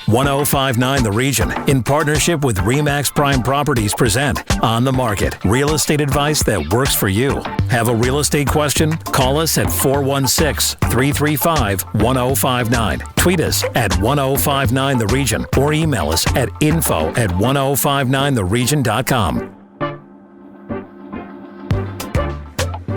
1059 The Region, in partnership with RE/MAX Prime Properties, present On the Market, real estate advice that works for you. Have a real estate question? Call us at 416-335-1059. Tweet us at 1059 The Region or email us at info@1059theregion.com.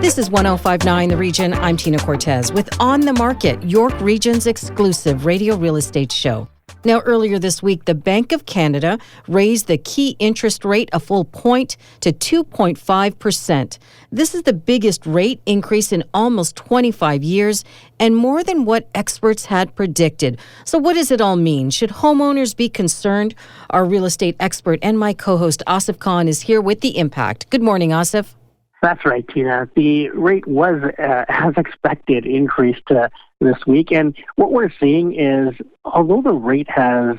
This is 1059 The Region. I'm Tina Cortez with On the Market, York Region's exclusive radio real estate show. Now, earlier this week, the Bank of Canada raised the key interest rate a full point to 2.5%. This is the biggest rate increase in almost 25 years and more than what experts had predicted. So what does it all mean? Should homeowners be concerned? Our real estate expert and my co-host Asif Khan is here with the impact. Good morning, Asif. That's right, Tina. The rate was, as expected, increased this week. And what we're seeing is, although the rate has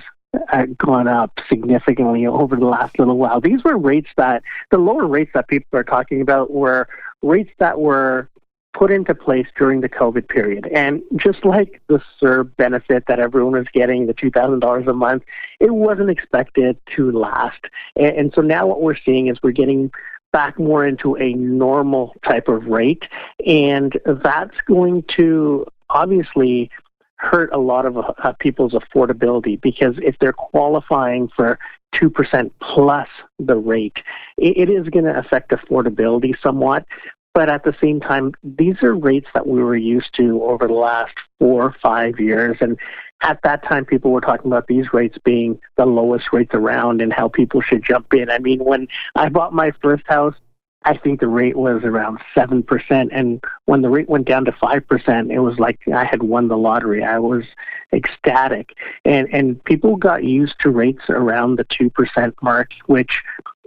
gone up significantly over the last little while, these were rates that, the lower rates that people are talking about were rates that were put into place during the COVID period. And just like the CERB benefit that everyone was getting, the $2,000 a month, it wasn't expected to last. And so now what we're seeing is we're getting back more into a normal type of rate, and that's going to obviously hurt a lot of people's affordability, because if they're qualifying for 2% plus the rate, it is going to affect affordability somewhat. But at the same time, these are rates that we were used to over the last 4 or 5 years. And at that time, people were talking about these rates being the lowest rates around and how people should jump in. I mean, when I bought my first house, I think the rate was around 7%. And when the rate went down to 5%, it was like I had won the lottery. I was ecstatic. And people got used to rates around the 2% mark, which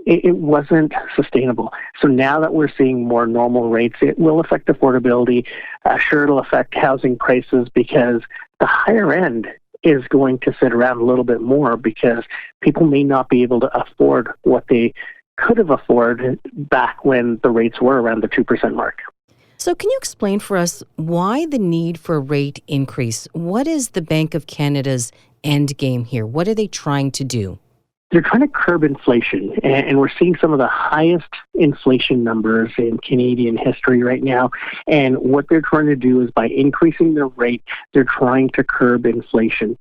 it wasn't sustainable. So now that we're seeing more normal rates, it will affect affordability. Sure, it'll affect housing prices, because the higher end is going to sit around a little bit more, because people may not be able to afford what they could have afforded back when the rates were around the 2% mark. So can you explain for us why the need for a rate increase? What is the Bank of Canada's end game here? What are they trying to do? They're trying to curb inflation, and we're seeing some of the highest inflation numbers in Canadian history right now. And what they're trying to do is, by increasing the rate, they're trying to curb inflation.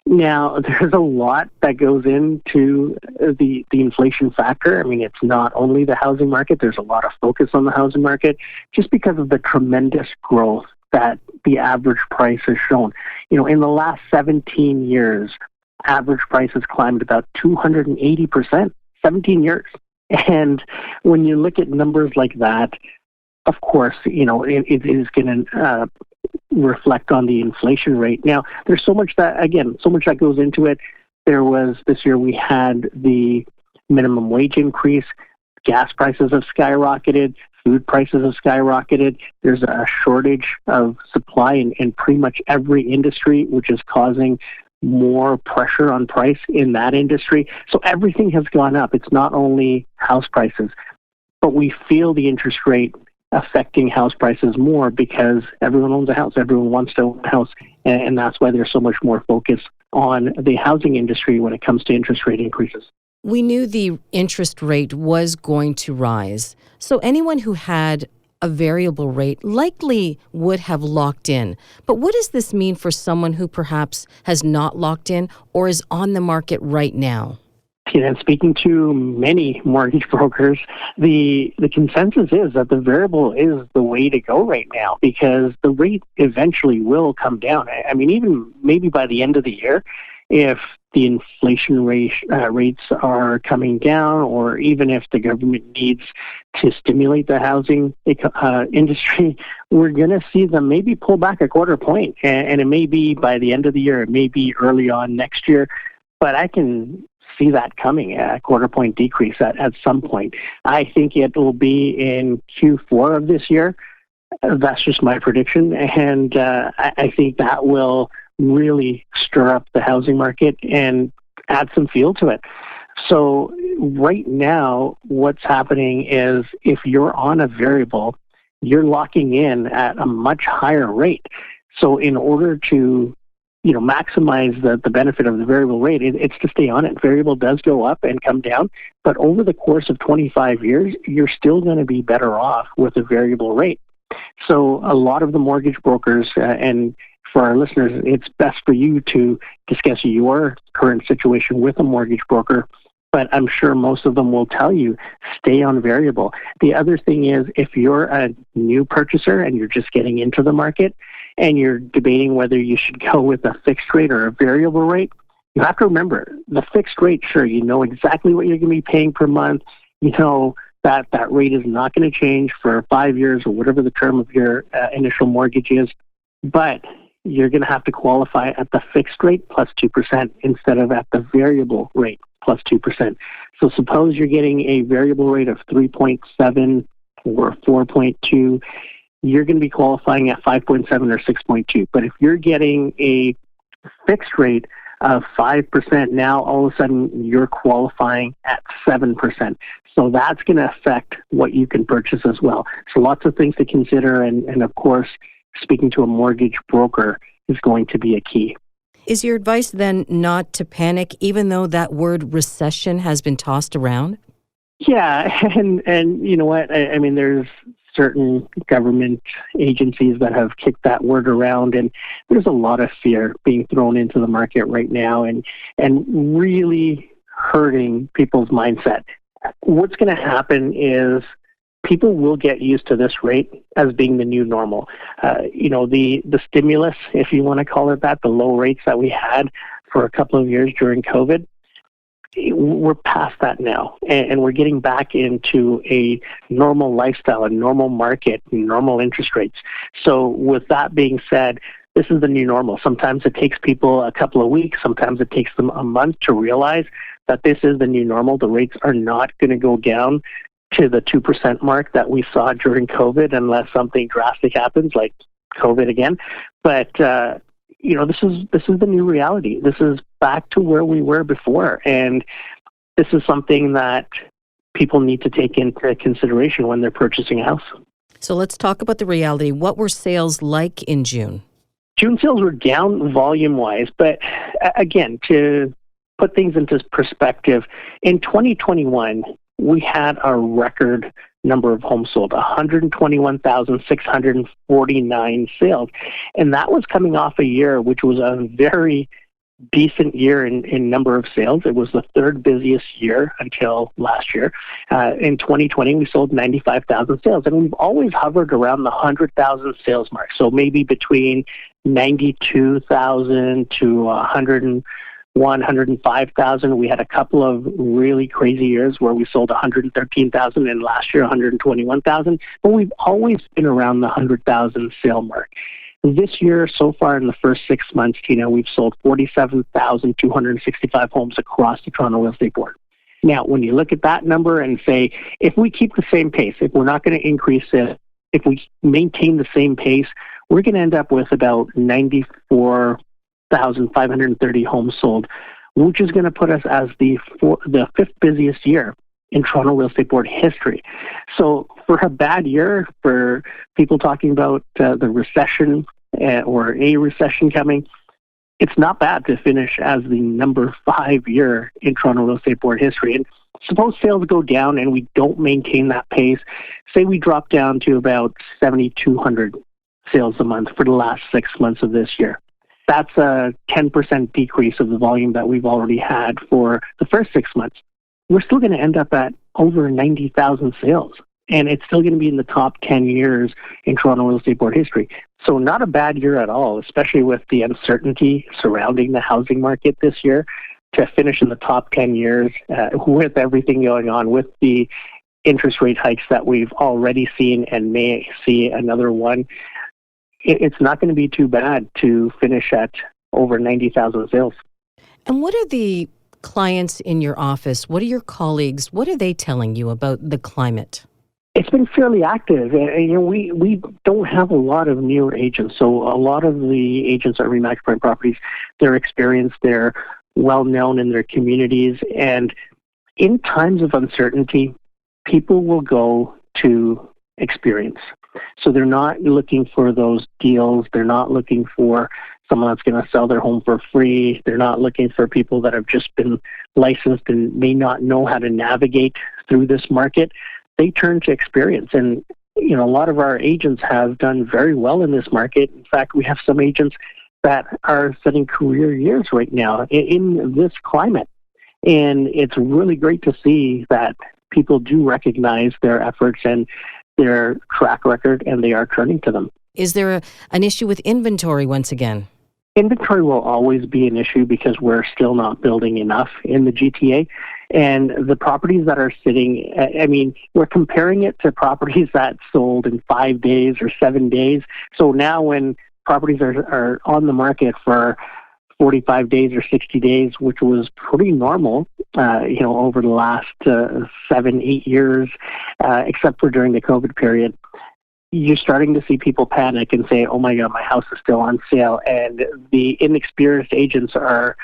Now, there's a lot that goes into the inflation factor. I mean, it's not only the housing market. There's a lot of focus on the housing market just because of the tremendous growth that the average price has shown. You know, in the last 17 years, average prices climbed about 280%, 17 years. And when you look at numbers like that, of course, you know, it is going to reflect on the inflation rate. Now, there's so much that goes into it. This year we had the minimum wage increase, gas prices have skyrocketed, food prices have skyrocketed. There's a shortage of supply in pretty much every industry, which is causing more pressure on price in that industry. So everything has gone up. It's not only house prices, but we feel the interest rate affecting house prices more because everyone owns a house. Everyone wants to own a house. And that's why there's so much more focus on the housing industry when it comes to interest rate increases. We knew the interest rate was going to rise. So anyone who had a variable rate likely would have locked in. But what does this mean for someone who perhaps has not locked in or is on the market right now? And speaking to many mortgage brokers, the consensus is that the variable is the way to go right now, because the rate eventually will come down. I mean, even maybe by the end of the year, if the inflation rates are coming down, or even if the government needs to stimulate the housing industry, we're going to see them maybe pull back a quarter point. And it may be by the end of the year, it may be early on next year, but I can see that coming, a quarter point decrease at some point. I think it will be in Q4 of this year. That's just my prediction. And I think that will really stir up the housing market and add some feel to it. So right now, what's happening is if you're on a variable, you're locking in at a much higher rate. So in order to maximize the benefit of the variable rate, it's to stay on it. Variable does go up and come down, but over the course of 25 years, you're still going to be better off with a variable rate. So a lot of the mortgage brokers, and for our listeners, it's best for you to discuss your current situation with a mortgage broker, but I'm sure most of them will tell you, stay on variable. The other thing is, if you're a new purchaser and you're just getting into the market and you're debating whether you should go with a fixed rate or a variable rate, you have to remember, the fixed rate, sure, you know exactly what you're going to be paying per month. You know that rate is not going to change for 5 years or whatever the term of your initial mortgage is, but you're going to have to qualify at the fixed rate plus 2% instead of at the variable rate plus 2%. So suppose you're getting a variable rate of 3.7 or 4.2, you're going to be qualifying at 5.7 or 6.2. But if you're getting a fixed rate of 5%, now all of a sudden you're qualifying at 7%. So that's going to affect what you can purchase as well. So lots of things to consider, and of course, speaking to a mortgage broker is going to be a key. Is your advice then not to panic, even though that word recession has been tossed around? Yeah, and you know what? I mean, there's certain government agencies that have kicked that word around, and there's a lot of fear being thrown into the market right now and really hurting people's mindset. What's going to happen is people will get used to this rate as being the new normal. The stimulus, if you want to call it that, the low rates that we had for a couple of years during COVID, we're past that now, and we're getting back into a normal lifestyle, a normal market, normal interest rates. So with that being said, this is the new normal. Sometimes it takes people a couple of weeks, sometimes it takes them a month to realize that this is the new normal. The rates are not going to go down to the 2% mark that we saw during COVID unless something drastic happens like COVID again. But this is the new reality. This is back to where we were before, and this is something that people need to take into consideration when they're purchasing a house. So let's talk about the reality. What were sales like in June? June sales were down volume-wise, but again, to put things into perspective, in 2021, we had a record number of homes sold, 121,649 sales. And that was coming off a year which was a very decent year in number of sales. It was the third busiest year until last year. In 2020, we sold 95,000 sales. And we've always hovered around the 100,000 sales mark. So maybe between 92,000 to 105,000. We had a couple of really crazy years where we sold 113,000 and last year 121,000. But we've always been around the 100,000 sale mark. This year, so far in the first 6 months, Tina, we've sold 47,265 homes across the Toronto Real Estate Board. Now, when you look at that number and say, if we keep the same pace, if we're not going to increase it, if we maintain the same pace, we're going to end up with about 94,530 homes sold, which is going to put us as the fifth busiest year in Toronto Real Estate Board history. So for a bad year, for people talking about the recession or a recession coming, it's not bad to finish as the number 5 year in Toronto Real Estate Board history. And suppose sales go down and we don't maintain that pace. Say we drop down to about 7,200 sales a month for the last 6 months of this year. That's a 10% decrease of the volume that we've already had for the first 6 months. We're still going to end up at over 90,000 sales, and it's still going to be in the top 10 years in Toronto Real Estate Board history. So not a bad year at all, especially with the uncertainty surrounding the housing market this year. To finish in the top 10 years with everything going on, with the interest rate hikes that we've already seen and may see another one, it's not going to be too bad to finish at over 90,000 sales. And what are the clients in your office? What are your colleagues? What are they telling you about the climate? It's been fairly active. We don't have a lot of newer agents. So a lot of the agents at RE/MAX Prime Properties, they're experienced, they're well-known in their communities. And in times of uncertainty, people will go to experience. So they're not looking for those deals. They're not looking for someone that's going to sell their home for free. They're not looking for people that have just been licensed and may not know how to navigate through this market. They turn to experience. And, a lot of our agents have done very well in this market. In fact, we have some agents that are setting career years right now in this climate. And it's really great to see that people do recognize their efforts and their track record, and they are turning to them. Is there an issue with inventory once again? Inventory will always be an issue because we're still not building enough in the GTA. And the properties that are sitting, we're comparing it to properties that sold in 5 days or 7 days. So now when properties are on the market for 45 days or 60 days, which was pretty normal, over the last 7-8 years, except for during the COVID period, you're starting to see people panic and say, oh my God, my house is still on sale. And the inexperienced agents are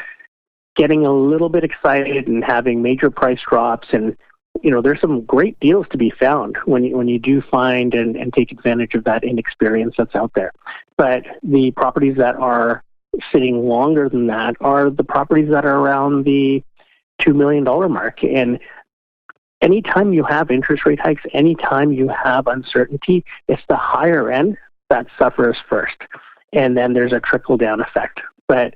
getting a little bit excited and having major price drops. And, there's some great deals to be found when you do find and take advantage of that inexperience that's out there. But the properties that are sitting longer than that are the properties that are around the $2 million mark. And anytime you have interest rate hikes, anytime you have uncertainty, it's the higher end that suffers first. And then there's a trickle-down effect. But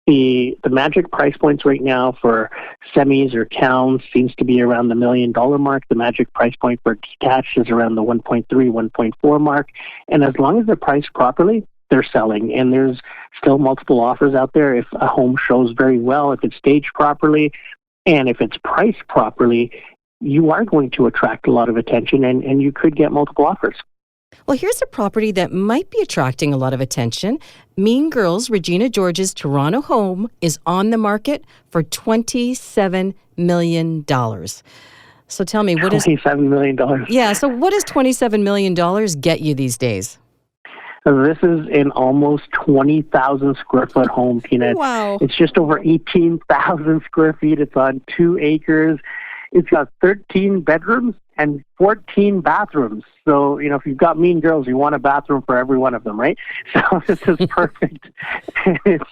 the magic price points right now for semis or towns seems to be around the $1 million mark. The magic price point for detached is around the 1.3, 1.4 mark. And as long as they're priced properly, they're selling. And there's still multiple offers out there. If a home shows very well, if it's staged properly, and if it's priced properly, you are going to attract a lot of attention, and you could get multiple offers. Well, here's a property that might be attracting a lot of attention. Mean Girls, Regina George's Toronto home is on the market for $27 million. So tell me, what is $27 million? Yeah, so what does $27 million get you these days? This is an almost 20,000 square foot home, Tina. Wow. It's just over 18,000 square feet. It's on 2 acres. It's got 13 bedrooms and 14 bathrooms. So, if you've got Mean Girls, you want a bathroom for every one of them, right? So this is perfect. It's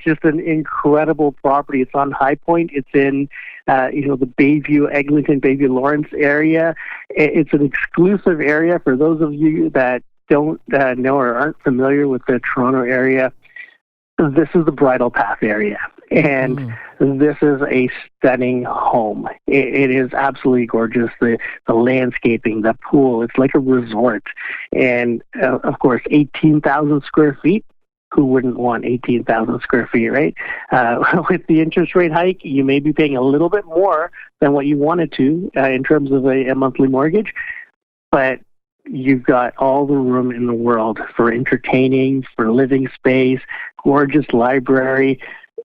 just an incredible property. It's on High Point. It's in, the Bayview, Eglinton, Bayview, Lawrence area. It's an exclusive area for those of you that don't know or aren't familiar with the Toronto area. This is the Bridle Path area, and this is a stunning home. It is absolutely gorgeous. The landscaping, the pool, it's like a resort. And, of course, 18,000 square feet. Who wouldn't want 18,000 square feet, right? With the interest rate hike, you may be paying a little bit more than what you wanted to in terms of a monthly mortgage, but you've got all the room in the world for entertaining, for living space, gorgeous library.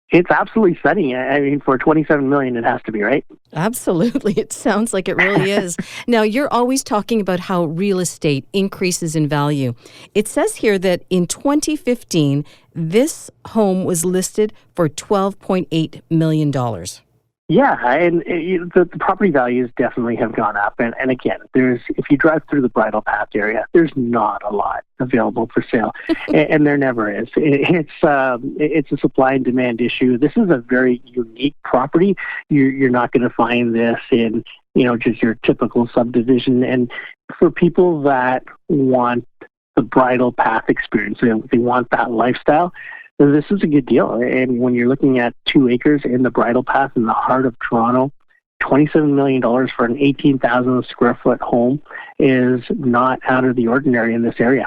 It's absolutely stunning. For $27 million, it has to be, right? Absolutely. It sounds like it really is. Now, you're always talking about how real estate increases in value. It says here that in 2015, this home was listed for $12.8 million. Yeah, and the property values definitely have gone up. And again, if you drive through the Bridle Path area, there's not a lot available for sale, and there never is. It's a supply and demand issue. This is a very unique property. You're not going to find this in just your typical subdivision. And for people that want the Bridle Path experience, they want that lifestyle, this is a good deal. And when you're looking at 2 acres in the Bridle Path in the heart of Toronto, $27 million for an 18,000 square foot home is not out of the ordinary in this area.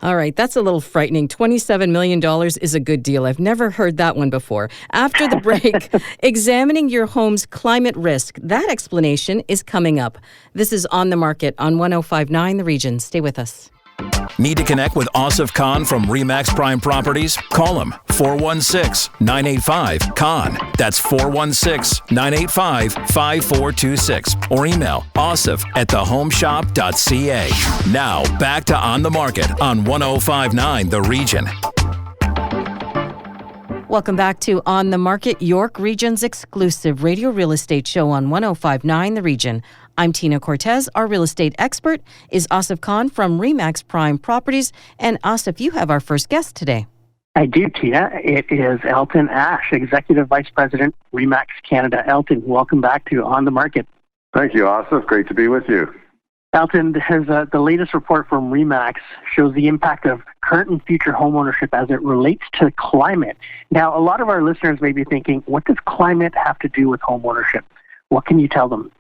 All right, that's a little frightening. $27 million is a good deal. I've never heard that one before. After the break, examining your home's climate risk. That explanation is coming up. This is On the Market on 105.9 The Region. Stay with us. Need to connect with Asif Khan from RE/MAX Prime Properties? Call him 416-985-KHAN. That's 416-985-5426. Or email asif@thehomeshop.ca. Now, back to On the Market on 105.9 The Region. Welcome back to On the Market, York Region's exclusive radio real estate show on 105.9 The Region. I'm Tina Cortez. Our real estate expert is Asif Khan from RE/MAX Prime Properties. And Asif, you have our first guest today. I do, Tina. It is Elton Ash, Executive Vice President, RE/MAX Canada. Elton, welcome back to On the Market. Thank you, Asif. Great to be with you. Elton, the latest report from RE/MAX shows the impact of current and future homeownership as it relates to climate. Now, a lot of our listeners may be thinking, what does climate have to do with homeownership? What can you tell them?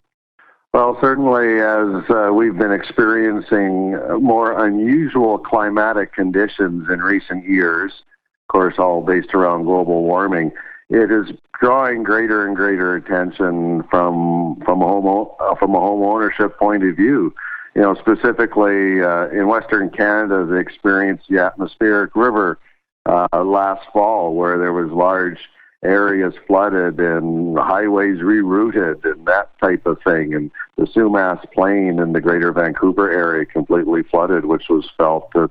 Well, certainly as we've been experiencing more unusual climatic conditions in recent years, of course, all based around global warming, it is drawing greater and greater attention from a home ownership point of view. You know, specifically in Western Canada, they experienced the atmospheric river last fall, where there was large areas flooded and highways rerouted and that type of thing. And the Sumas Plain in the Greater Vancouver area completely flooded, which was felt that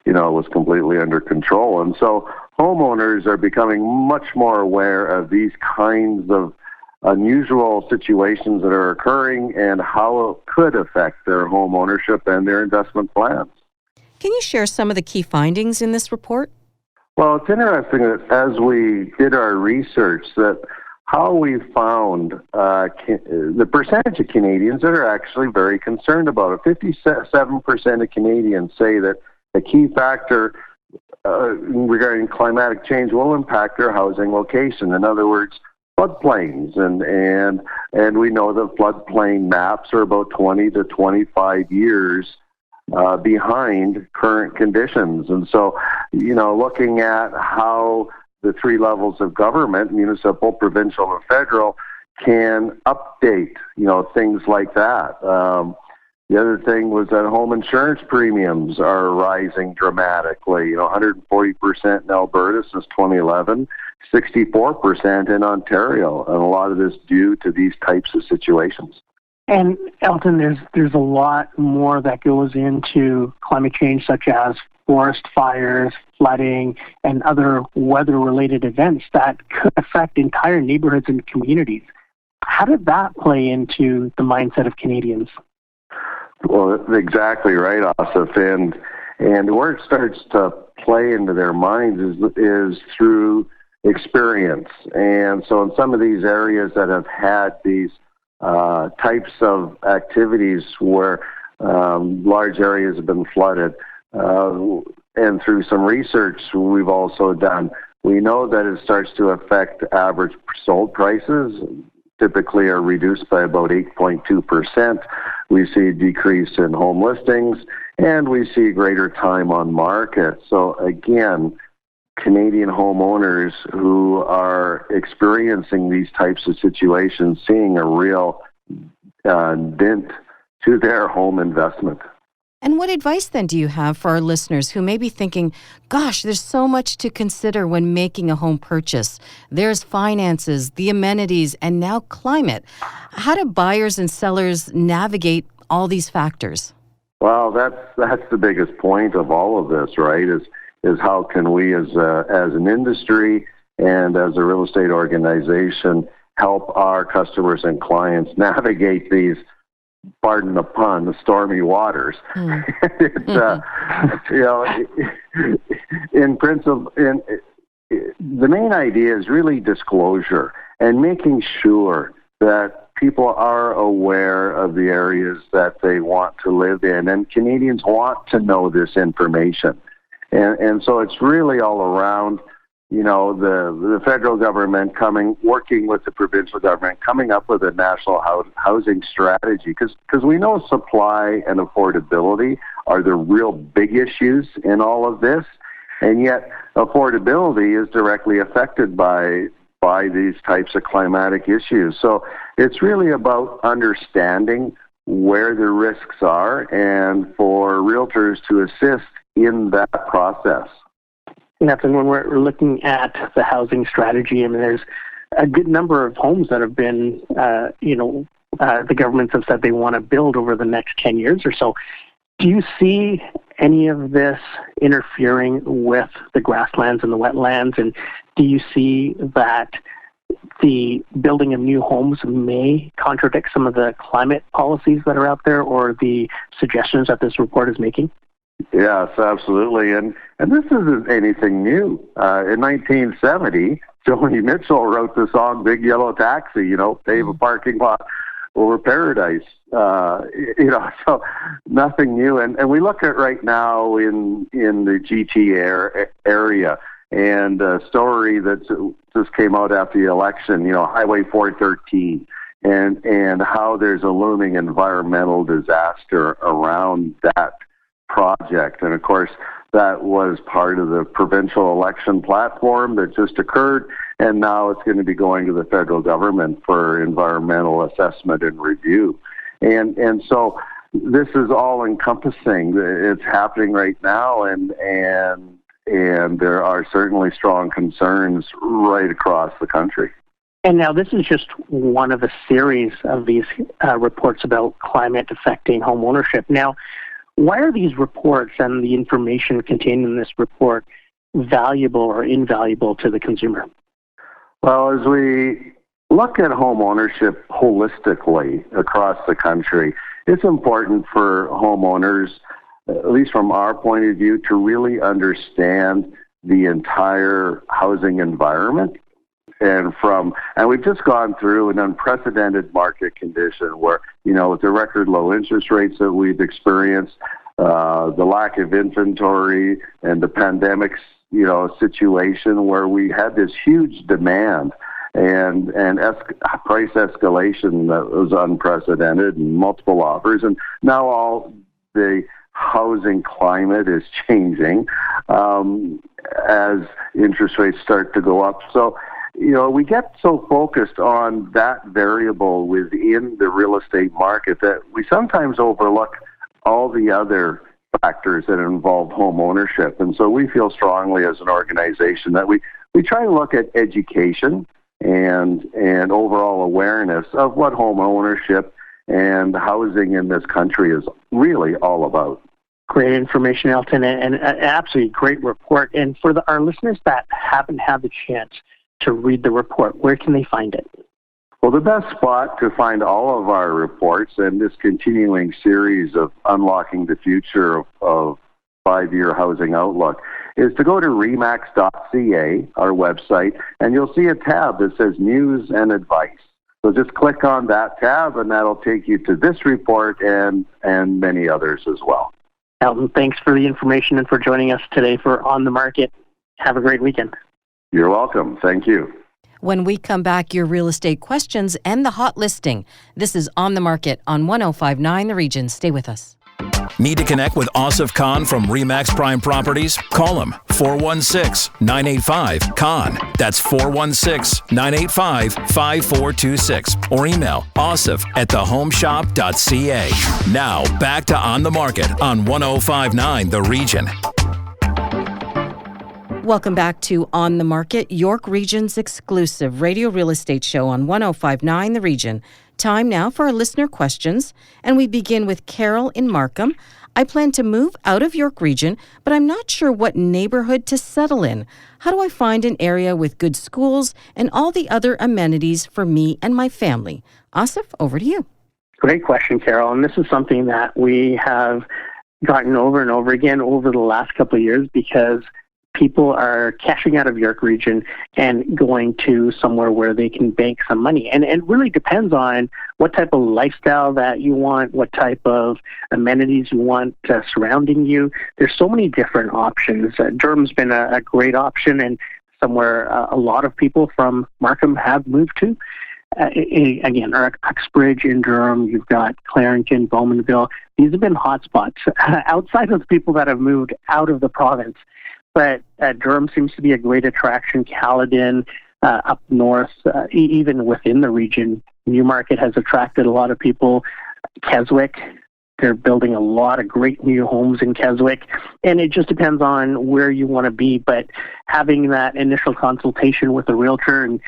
was completely under control. And so homeowners are becoming much more aware of these kinds of unusual situations that are occurring and how it could affect their home ownership and their investment plans. Can you share some of the key findings in this report? Well, it's interesting that as we did our research, that how we found the percentage of Canadians that are actually very concerned about it. 57% of Canadians say that a key factor regarding climatic change will impact their housing location. In other words, floodplains, and we know that floodplain maps are about 20 to 25 years behind current conditions. And so, looking at how the three levels of government, municipal, provincial, and federal, can update, things like that. The other thing was that home insurance premiums are rising dramatically, 140% in Alberta since 2011, 64% in Ontario, and a lot of this due to these types of situations. And Elton, there's a lot more that goes into climate change, such as forest fires, flooding, and other weather-related events that could affect entire neighborhoods and communities. How did that play into the mindset of Canadians? Well, exactly right, Asif. And where it starts to play into their minds is through experience. And so in some of these areas that have had these types of activities where large areas have been flooded, and through some research we've also done, we know that it starts to affect average sold prices, typically are reduced by about 8.2%. We see a decrease in home listings, and we see greater time on market. So again, Canadian homeowners who are experiencing these types of situations, seeing a real dent to their home investment. And what advice then do you have for our listeners who may be thinking, gosh, there's so much to consider when making a home purchase. There's finances, the amenities, and now climate. How do buyers and sellers navigate all these factors? Well, that's the biggest point of all of this, right, is how can we as an industry and as a real estate organization help our customers and clients navigate these, pardon the pun, the stormy waters. In principle, the main idea is really disclosure and making sure that people are aware of the areas that they want to live in, and Canadians want to know this information. And so it's really all around, the federal government working with the provincial government, coming up with a national housing strategy, because we know supply and affordability are the real big issues in all of this, and yet affordability is directly affected by these types of climatic issues. So it's really about understanding where the risks are and for realtors to assist in that process. Nathan, when we're looking at the housing strategy, there's a good number of homes that have been, the governments have said they want to build over the next 10 years or so. Do you see any of this interfering with the grasslands and the wetlands? And do you see that the building of new homes may contradict some of the climate policies that are out there or the suggestions that this report is making? Yes, absolutely. And this isn't anything new. In 1970, Joni Mitchell wrote the song Big Yellow Taxi, pave a parking lot over paradise. So nothing new. And we look at right now in the GT area, and a story that just came out after the election, Highway 413, and how there's a looming environmental disaster around that project. And of course, that was part of the provincial election platform that just occurred, and now it's going to be going to the federal government for environmental assessment and review. And so this is all encompassing. It's happening right now, and there are certainly strong concerns right across the country. And now this is just one of a series of these reports about climate affecting home ownership. Now, why are these reports and the information contained in this report valuable or invaluable to the consumer? Well, as we look at home ownership holistically across the country, it's important for homeowners, at least from our point of view, to really understand the entire housing environment. And we've just gone through an unprecedented market condition where, with the record low interest rates that we've experienced, the lack of inventory and the pandemic, situation where we had this huge demand and price escalation that was unprecedented and multiple offers. And now all the housing climate is changing as interest rates start to go up. So, we get so focused on that variable within the real estate market that we sometimes overlook all the other factors that involve home ownership. And so we feel strongly as an organization that we try to look at education and overall awareness of what home ownership and housing in this country is really all about. Great information, Elton, and absolutely great report. And for our listeners that haven't had the chance to read the report, where can they find it? Well, the best spot to find all of our reports and this continuing series of Unlocking the Future of 5-Year Housing Outlook is to go to remax.ca, our website, and you'll see a tab that says News and Advice. So just click on that tab, and that'll take you to this report and many others as well. Elton, thanks for the information and for joining us today for On the Market. Have a great weekend. You're welcome. Thank you. When we come back, your real estate questions and the hot listing. This is On the Market on 105.9 The Region. Stay with us. Need to connect with Asif Khan from RE/MAX Prime Properties? Call him 416-985-KHAN. That's 416-985-5426. Or email asif@thehomeshop.ca. Now, back to On the Market on 105.9 The Region. Welcome back to On the Market, York Region's exclusive radio real estate show on 105.9 The Region. Time now for our listener questions, and we begin with Carol in Markham. I plan to move out of York Region, but I'm not sure what neighborhood to settle in. How do I find an area with good schools and all the other amenities for me and my family? Asif, over to you. Great question, Carol. And this is something that we have gotten over and over again over the last couple of years because people are cashing out of York Region and going to somewhere where they can bank some money. And it really depends on what type of lifestyle that you want, what type of amenities you want surrounding you. There's so many different options. Durham's been a great option and somewhere a lot of people from Markham have moved to. Again, Uxbridge in Durham, you've got Clarington, Bowmanville. These have been hotspots outside of the people that have moved out of the province. But Durham seems to be a great attraction. Caledon, up north, even within the region. Newmarket has attracted a lot of people. Keswick, they're building a lot of great new homes in Keswick. And it just depends on where you want to be. But having that initial consultation with a realtor and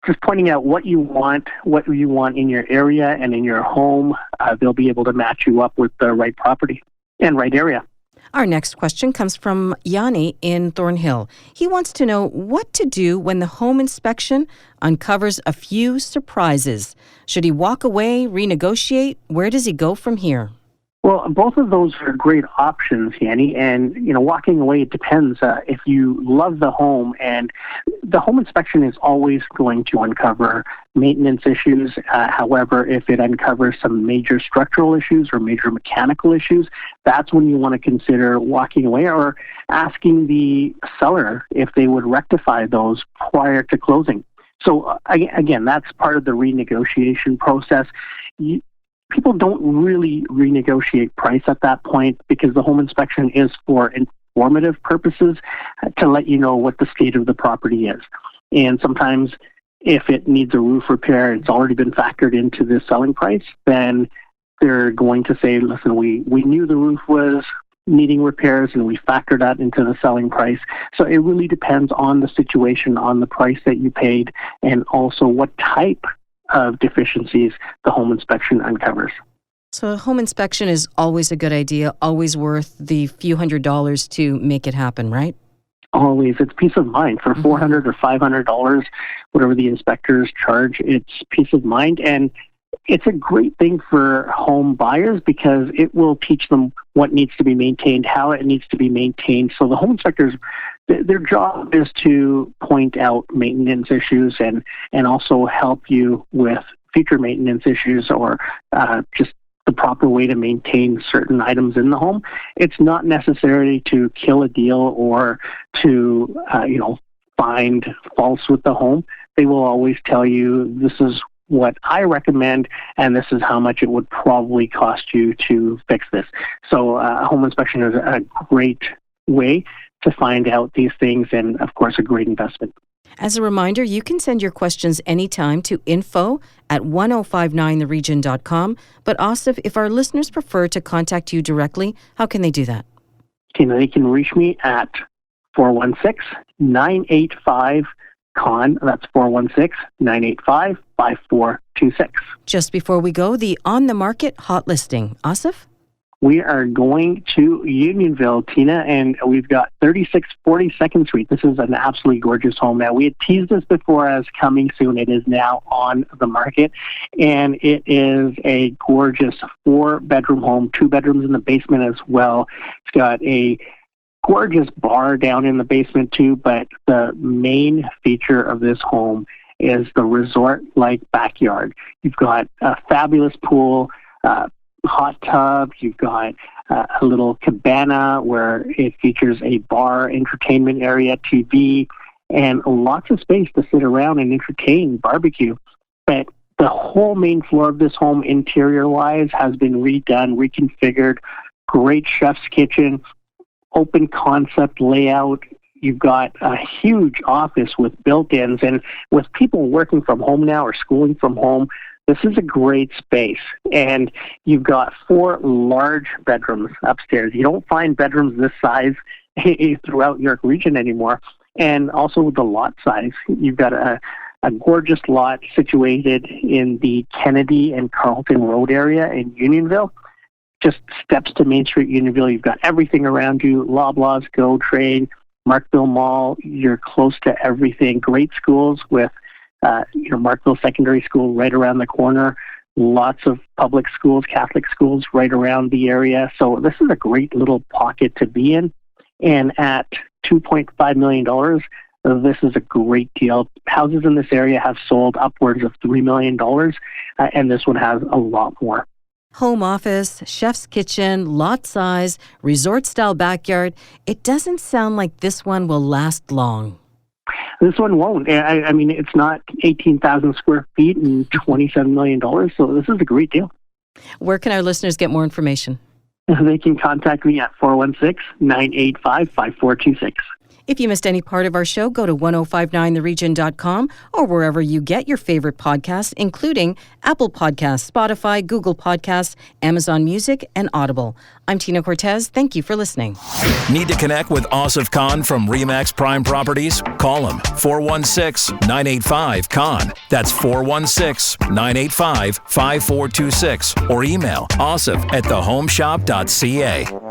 just pointing out what you want in your area and in your home, they'll be able to match you up with the right property and right area. Our next question comes from Yanni in Thornhill. He wants to know what to do when the home inspection uncovers a few surprises. Should he walk away, renegotiate? Where does he go from here? Well, both of those are great options, Yanni. And, walking away, it depends. If you love the home, and the home inspection is always going to uncover maintenance issues. However, if it uncovers some major structural issues or major mechanical issues, that's when you want to consider walking away or asking the seller if they would rectify those prior to closing. So, again, that's part of the renegotiation process. People don't really renegotiate price at that point because the home inspection is for informative purposes to let you know what the state of the property is. And sometimes if it needs a roof repair, it's already been factored into the selling price, then they're going to say, listen, we knew the roof was needing repairs and we factored that into the selling price. So it really depends on the situation, on the price that you paid, and also what type of deficiencies the home inspection uncovers. So a home inspection is always a good idea, always worth the few $100s to make it happen, right? Always. It's peace of mind. For $400 or $500, whatever the inspectors charge, it's peace of mind. And it's a great thing for home buyers because it will teach them what needs to be maintained, how it needs to be maintained. So the home inspectors, their job is to point out maintenance issues and also help you with future maintenance issues or just the proper way to maintain certain items in the home. It's not necessarily to kill a deal or to, find faults with the home. They will always tell you, this is what I recommend, and this is how much it would probably cost you to fix this. So a home inspection is a great way to find out these things, and of course, a great investment. As a reminder, you can send your questions anytime to info@1059theregion.com. But Asif, if our listeners prefer to contact you directly, how can they do that? They can reach me at 416-985-CON. That's 416-985-5426. Just before we go, the On the Market hot listing. Asif? We are going to Unionville, Tina, and we've got 3640 2nd Street. This is an absolutely gorgeous home. Now, we had teased this before as coming soon. It is now on the market, and it is a gorgeous 4-bedroom home, 2 bedrooms in the basement as well. It's got a gorgeous bar down in the basement too, but the main feature of this home is the resort-like backyard. You've got a fabulous pool, hot tub, you've got a little cabana where it features a bar, entertainment area, TV, and lots of space to sit around and entertain, barbecue. But the whole main floor of this home, interior-wise, has been redone, reconfigured, great chef's kitchen, open concept layout. You've got a huge office with built-ins, and with people working from home now or schooling from home, this is a great space. And you've got 4 large bedrooms upstairs. You don't find bedrooms this size throughout York Region anymore. And also the lot size. You've got a gorgeous lot situated in the Kennedy and Carlton Road area in Unionville. Just steps to Main Street, Unionville. You've got everything around you, Loblaws, Go Trade, Markville Mall. You're close to everything. Great schools with Markville Secondary School right around the corner. Lots of public schools, Catholic schools right around the area. So this is a great little pocket to be in. And at $2.5 million, this is a great deal. Houses in this area have sold upwards of $3 million, and this one has a lot more. Home office, chef's kitchen, lot size, resort-style backyard. It doesn't sound like this one will last long. This one won't. I mean, it's not 18,000 square feet and $27 million, so this is a great deal. Where can our listeners get more information? They can contact me at 416-985-5426. If you missed any part of our show, go to 1059theregion.com or wherever you get your favorite podcasts, including Apple Podcasts, Spotify, Google Podcasts, Amazon Music, and Audible. I'm Tina Cortez. Thank you for listening. Need to connect with Asif Khan from RE/MAX Prime Properties? Call him 416-985-KHAN. That's 416-985-5426 or email asif@thehomeshop.ca.